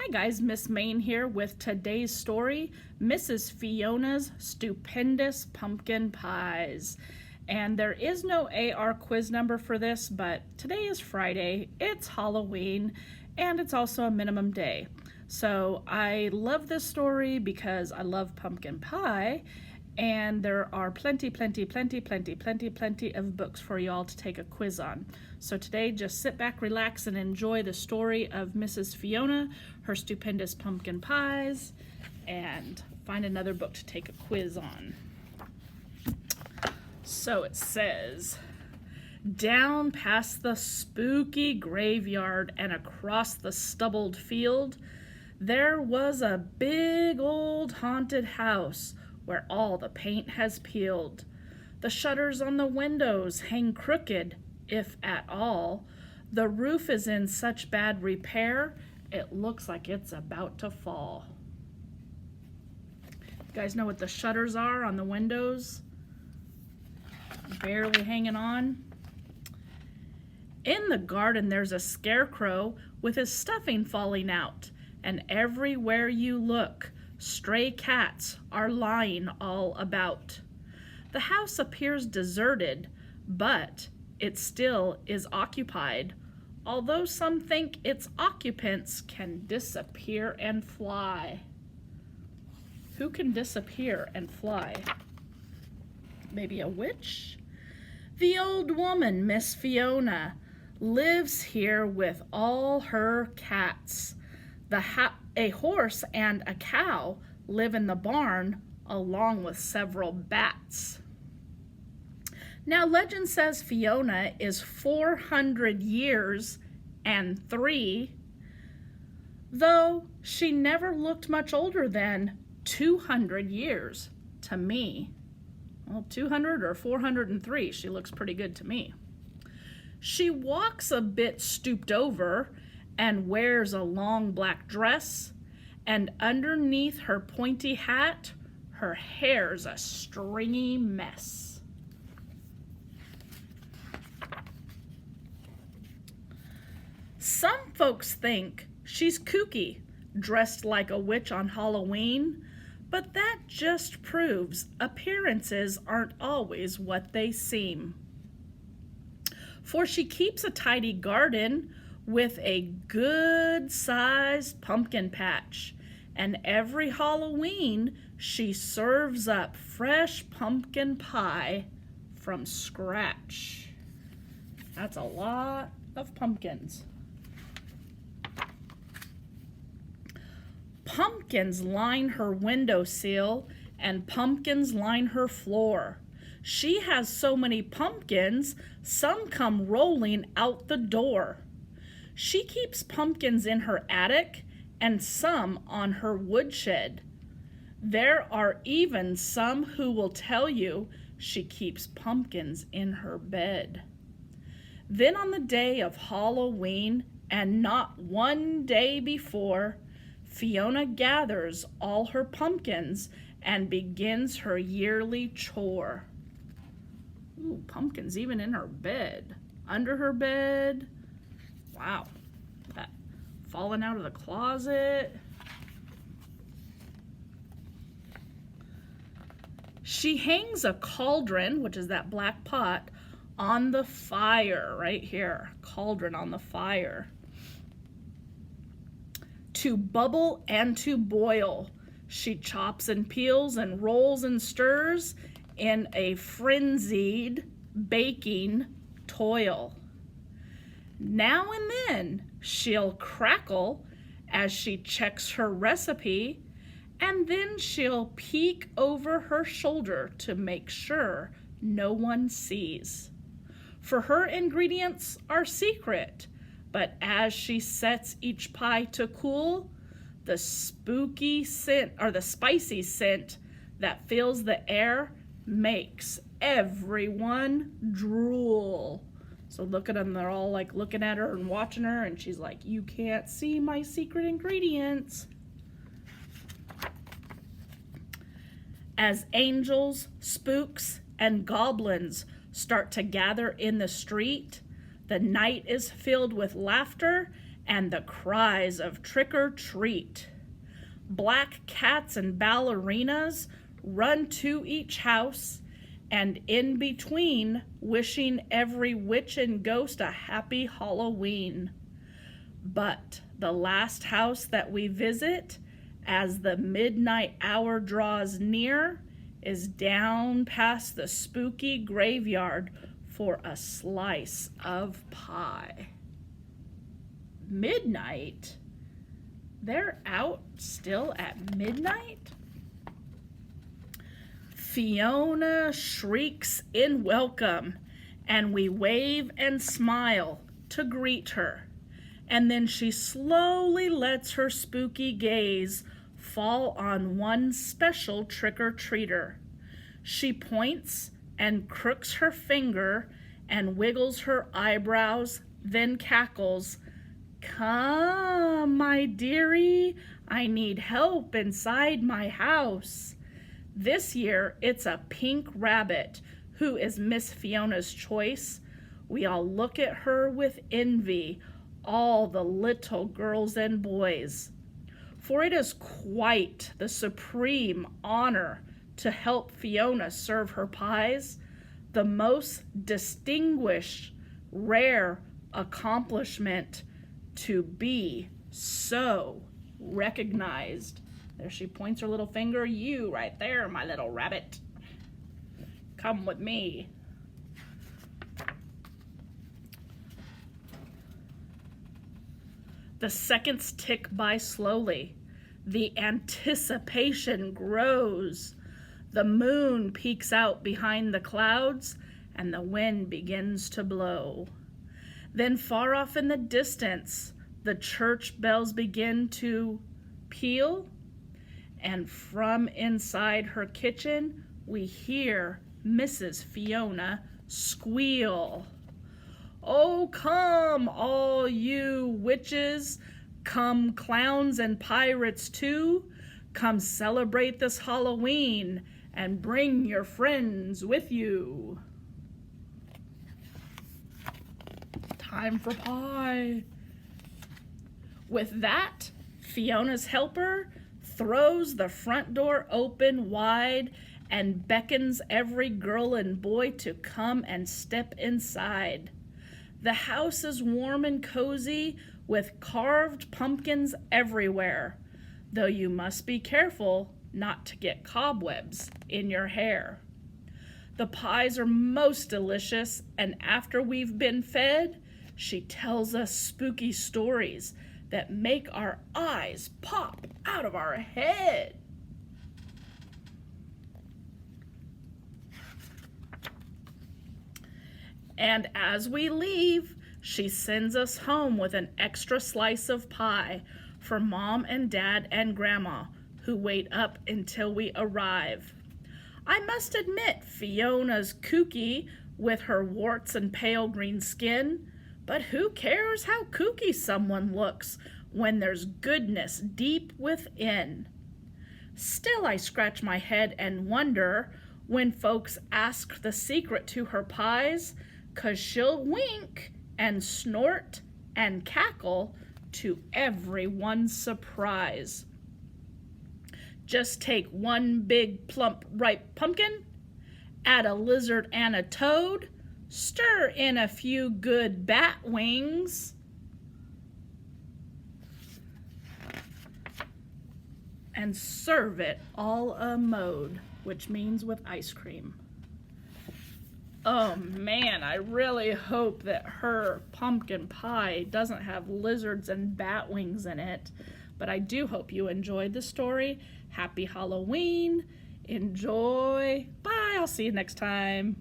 Hi guys, Miss Main here with today's story, Mrs. Fiona's Stupendous Pumpkin Pies. And there is no AR quiz number for this, but today is Friday, it's Halloween, and it's also a minimum day. So I love this story because I love pumpkin pie, and there are plenty of books for y'all to take a quiz on. So today, just sit back, relax, and enjoy the story of Mrs. Fiona, her stupendous pumpkin pies, and find another book to take a quiz on. So it says, down past the spooky graveyard and across the stubbled field, there was a big old haunted house where all the paint has peeled. The shutters on the windows hang crooked, if at all. The roof is in such bad repair, it looks like it's about to fall. You guys know what the shutters are on the windows? Barely hanging on. In the garden there's a scarecrow with his stuffing falling out, and everywhere you look, stray cats are lying all about. The house appears deserted, but it still is occupied, although some think its occupants can disappear and fly. Who can disappear and fly? Maybe a witch? The old woman, Miss Fiona, lives here with all her cats. A horse and a cow live in the barn, along with several bats. Now, legend says Fiona is 400 years and 3, though she never looked much older than 200 years to me. Well, 200 or 403, she looks pretty good to me. She walks a bit stooped over and wears a long black dress, and underneath her pointy hat, her hair's a stringy mess. Some folks think she's kooky, dressed like a witch on Halloween, but that just proves appearances aren't always what they seem. For she keeps a tidy garden with a good-sized pumpkin patch, and every Halloween she serves up fresh pumpkin pie from scratch. That's a lot of pumpkins. Pumpkins line her windowsill and pumpkins line her floor. She has so many pumpkins, some come rolling out the door. She keeps pumpkins in her attic and some on her woodshed. There are even some who will tell you she keeps pumpkins in her bed. Then on the day of Halloween, and not one day before, Fiona gathers all her pumpkins and begins her yearly chore. Ooh, pumpkins even in her bed, under her bed. Wow, that falling out of the closet. She hangs a cauldron, which is that black pot, on the fire right here. Cauldron on the fire. To bubble and to boil, she chops and peels and rolls and stirs in a frenzied baking toil. Now and then she'll crackle as she checks her recipe, and then she'll peek over her shoulder to make sure no one sees. For her ingredients are secret, but as she sets each pie to cool, the spooky scent, or the spicy scent that fills the air, makes everyone drool. So look at them, they're all like looking at her and watching her, and she's like, you can't see my secret ingredients. As angels, spooks, and goblins start to gather in the street, the night is filled with laughter and the cries of trick or treat. Black cats and ballerinas run to each house, and in between, wishing every witch and ghost a happy Halloween. But the last house that we visit, as the midnight hour draws near, is down past the spooky graveyard for a slice of pie. Midnight? They're out still at midnight? Fiona shrieks in welcome, and we wave and smile to greet her. And then she slowly lets her spooky gaze fall on one special trick-or-treater. She points and crooks her finger and wiggles her eyebrows, then cackles, "Come, my dearie, I need help inside my house." This year, it's a pink rabbit who is Miss Fiona's choice. We all look at her with envy, all the little girls and boys. For it is quite the supreme honor to help Fiona serve her pies, the most distinguished, rare accomplishment to be so recognized. There she points her little finger. You right there, my little rabbit. Come with me. The seconds tick by slowly. The anticipation grows. The moon peeks out behind the clouds, and the wind begins to blow. Then far off in the distance, the church bells begin to peal, and from inside her kitchen, we hear Mrs. Fiona squeal. "Oh, come, all you witches, come clowns and pirates too, come celebrate this Halloween and bring your friends with you." Time for pie. With that, Fiona's helper throws the front door open wide and beckons every girl and boy to come and step inside. The house is warm and cozy with carved pumpkins everywhere, though you must be careful not to get cobwebs in your hair. The pies are most delicious, and after we've been fed, she tells us spooky stories that make our eyes pop out of our head. And as we leave, she sends us home with an extra slice of pie for Mom and Dad and Grandma, who wait up until we arrive. I must admit, Fiona's kooky with her warts and pale green skin, but who cares how kooky someone looks when there's goodness deep within? Still, I scratch my head and wonder when folks ask the secret to her pies, 'cause she'll wink and snort and cackle to everyone's surprise. Just take one big plump ripe pumpkin, add a lizard and a toad, stir in a few good bat wings, and serve it all a mode, which means with ice cream. Oh man, I really hope that her pumpkin pie doesn't have lizards and bat wings in it. But I do hope you enjoyed the story. Happy Halloween. Enjoy. Bye. I'll see you next time.